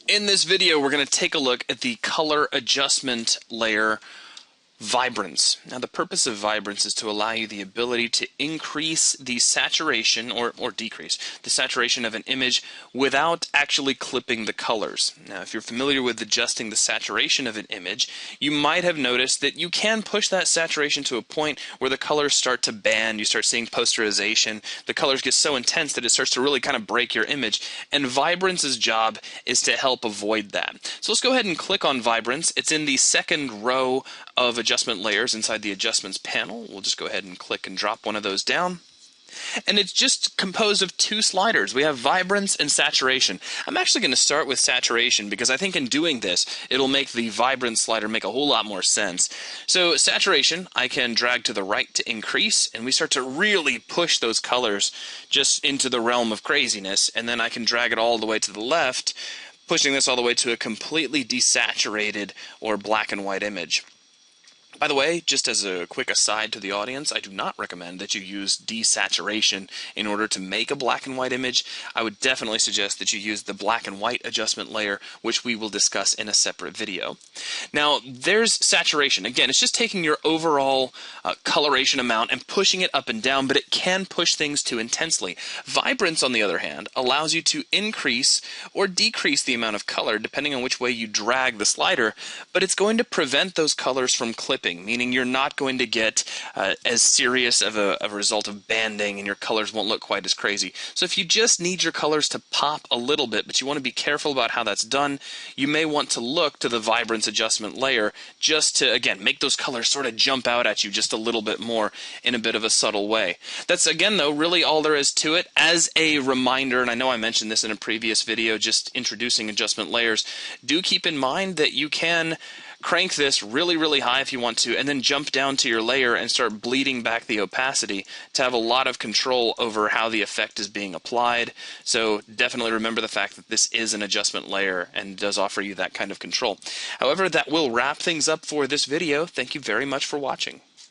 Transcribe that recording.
In this video, we're going to take a look at the color adjustment layer Vibrance. Now, the purpose of Vibrance is to allow you the ability to increase the saturation or decrease the saturation of an image without actually clipping the colors. Now, if you're familiar with adjusting the saturation of an image, you might have noticed that you can push that saturation to a point where the colors start to band, you start seeing posterization, the colors get so intense that it starts to really kind of break your image, and Vibrance's job is to help avoid that. So let's go ahead and click on Vibrance. It's in the second row of adjustment layers inside the adjustments panel. We'll just go ahead and click and drop one of those down. And it's just composed of two sliders. We have Vibrance and Saturation. I'm actually going to start with Saturation because I think in doing this, it'll make the Vibrance slider make a whole lot more sense. So Saturation, I can drag to the right to increase, and we start to really push those colors just into the realm of craziness, and then I can drag it all the way to the left, pushing this all the way to a completely desaturated or black and white image. By the way, just as a quick aside to the audience, I do not recommend that you use desaturation in order to make a black and white image. I would definitely suggest that you use the black and white adjustment layer, which we will discuss in a separate video. Now, there's saturation. Again, it's just taking your overall coloration amount and pushing it up and down, but it can push things too intensely. Vibrance, on the other hand, allows you to increase or decrease the amount of color depending on which way you drag the slider, but it's going to prevent those colors from clipping, meaning you're not going to get as serious of a result of banding, and your colors won't look quite as crazy. So if you just need your colors to pop a little bit, but you want to be careful about how that's done, you may want to look to the Vibrance adjustment layer just to, again, make those colors sort of jump out at you just a little bit more in a bit of a subtle way. That's, again, though, really all there is to it. As a reminder, and I know I mentioned this in a previous video just introducing adjustment layers, do keep in mind that you can crank this really, really high if you want to, and then jump down to your layer and start bleeding back the opacity to have a lot of control over how the effect is being applied. So definitely remember the fact that this is an adjustment layer and does offer you that kind of control. However, that will wrap things up for this video. Thank you very much for watching.